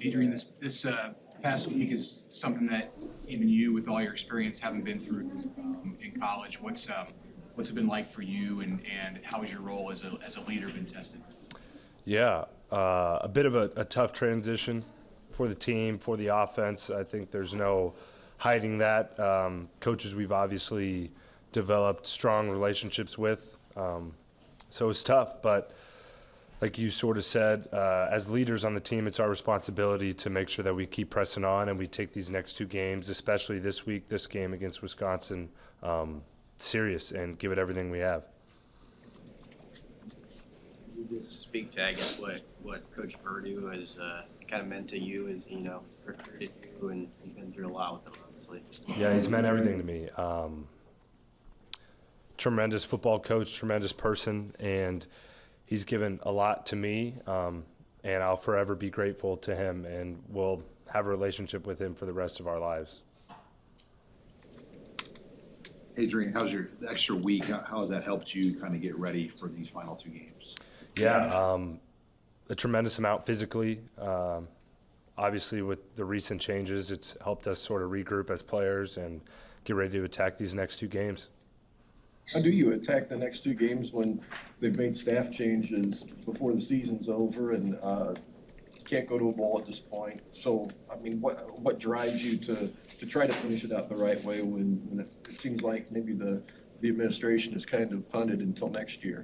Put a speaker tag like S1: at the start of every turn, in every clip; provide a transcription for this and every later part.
S1: Adrian, this past week is something that even you, with all your experience, haven't been through in college. What's it been like for you, and how has your role as a leader been tested?
S2: Yeah, a bit of a tough transition for the team, for the offense. I think there's no hiding that. Coaches we've obviously developed strong relationships with, so it's tough. But like you sort of said, as leaders on the team, it's our responsibility to make sure that we keep pressing on and we take these next two games, especially this week, this game against Wisconsin, serious and give it everything we have.
S3: You just speak to, I guess, what Coach Verdu has kind of meant to you, as recruited you, and you've been through a lot with him, obviously.
S2: Yeah, he's meant everything to me. Tremendous football coach, tremendous person, and he's given a lot to me, and I'll forever be grateful to him, and we'll have a relationship with him for the rest of our lives.
S4: Adrian, how's your extra week? How has that helped you kind of get ready for these final two games?
S2: Yeah, a tremendous amount physically. Obviously, with the recent changes, it's helped us sort of regroup as players and get ready to attack these next two games.
S5: How do you attack the next two games when they've made staff changes before the season's over and can't go to a bowl at this point? So, I mean, what drives you to try to finish it out the right way when it seems like maybe the administration is kind of punted until next year?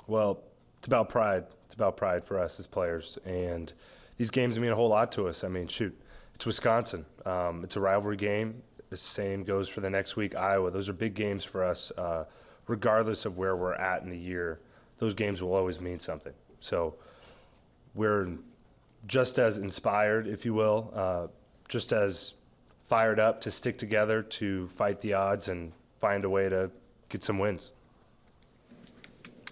S2: Well, it's about pride. It's about pride for us as players. And these games mean a whole lot to us. I mean, shoot, it's Wisconsin. It's a rivalry game. The same goes for the next week, Iowa. Those are big games for us, regardless of where we're at in the year. Those games will always mean something. So we're just as inspired, if you will, just as fired up to stick together to fight the odds and find a way to get some wins.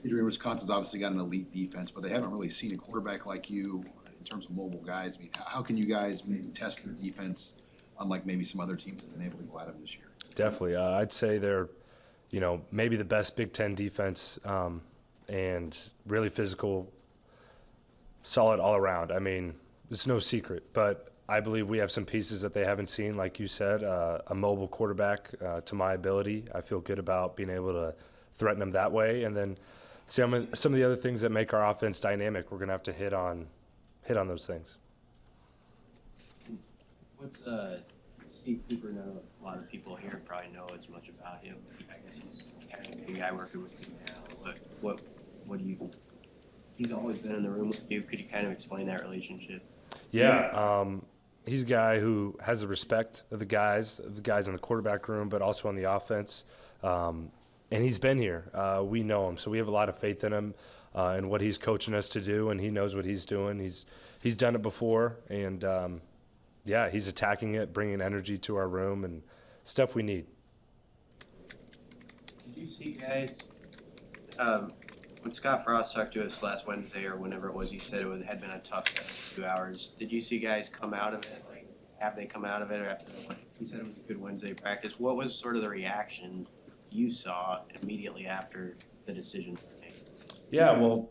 S4: Adrian, Wisconsin's obviously got an elite defense, but they haven't really seen a quarterback like you in terms of mobile guys. I mean, how can you guys maybe test their defense, unlike maybe some other teams that have been able to go at them this year?
S2: Definitely. I'd say they're, maybe the best Big Ten defense, and really physical, solid all around. I mean, it's no secret, but I believe we have some pieces that they haven't seen, like you said, a mobile quarterback to my ability. I feel good about being able to threaten them that way. And then some of the other things that make our offense dynamic, we're going to have to hit on those things.
S3: What's Steve Cooper? Know a lot of people here probably know as much about him. I guess he's kind of the guy working with you now. But what do you? He's always been in the room with you. Could you kind of explain that relationship?
S2: Yeah, he's a guy who has the respect of the guys in the quarterback room, but also on the offense. And he's been here. We know him, so we have a lot of faith in him and what he's coaching us to do, and he knows what he's doing. He's done it before, and yeah, he's attacking it, bringing energy to our room and stuff we need.
S3: Did you see, guys, when Scott Frost talked to us last Wednesday or whenever it was, he said had been a tough 2 hours. Did you see guys come out of it? Like, have they come out of it? Or after he said it was a good Wednesday practice. What was sort of the reaction you saw immediately after the decision was made?
S2: Yeah, well,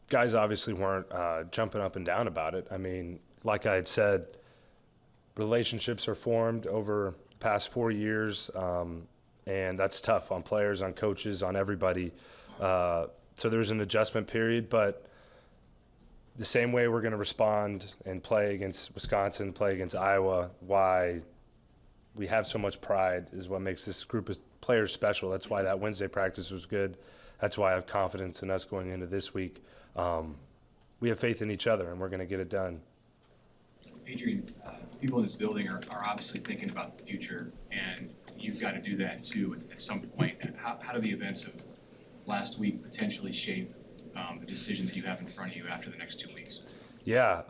S2: guys obviously weren't jumping up and down about it. I mean, like I had said, relationships are formed over the past 4 years, and that's tough on players, on coaches, on everybody. So there's an adjustment period, but the same way we're going to respond and play against Wisconsin, play against Iowa, why we have so much pride is what makes this group of players special. That's why that Wednesday practice was good. That's why I have confidence in us going into this week. We have faith in each other, and we're going to get it done.
S1: Adrian, people in this building are obviously thinking about the future, and you've got to do that too at some point. How do the events of last week potentially shape the decision that you have in front of you after the next 2 weeks?
S2: Yeah,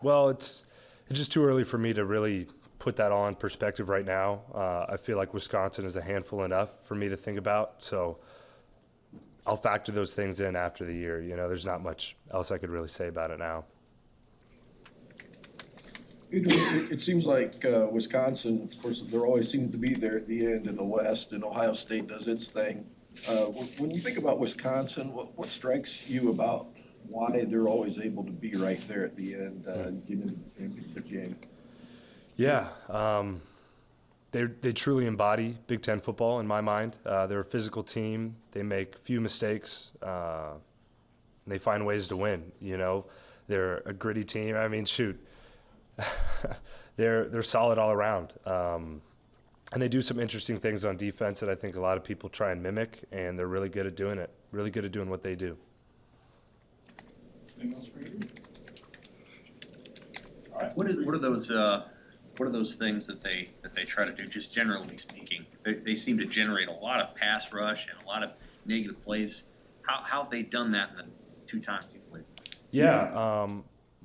S2: well, it's just too early for me to really put that all in perspective right now. I feel like Wisconsin is a handful enough for me to think about, so I'll factor those things in after the year. There's not much else I could really say about it now.
S5: It seems like Wisconsin, of course, there always seems to be there at the end in the West, and Ohio State does its thing. When you think about Wisconsin, what strikes you about why they're always able to be right there at the end and get into the championship game.
S2: Yeah, they truly embody Big Ten football in my mind. They're a physical team. They make few mistakes. They find ways to win. You know, they're a gritty team. I mean, shoot, they're solid all around. And they do some interesting things on defense that I think a lot of people try and mimic, and they're really good at doing it. Really good at doing what they do.
S1: Anything else for you? All right.
S6: What are those things that they try to do? Just generally speaking, they seem to generate a lot of pass rush and a lot of negative plays. How have they done that in the 2 times you've played?
S2: Yeah.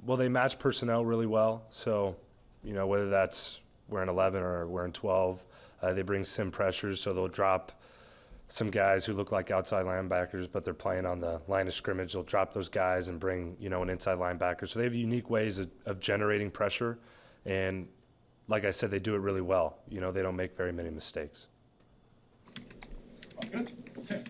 S2: Well, they match personnel really well. So, you know, whether that's we're in 11 or we're in 12, they bring sim pressures. So they'll drop some guys who look like outside linebackers, but they're playing on the line of scrimmage. They'll drop those guys and bring, you know, an inside linebacker. So they have unique ways of generating pressure. And like I said, they do it really well. You know, they don't make very many mistakes.
S1: Good. Okay.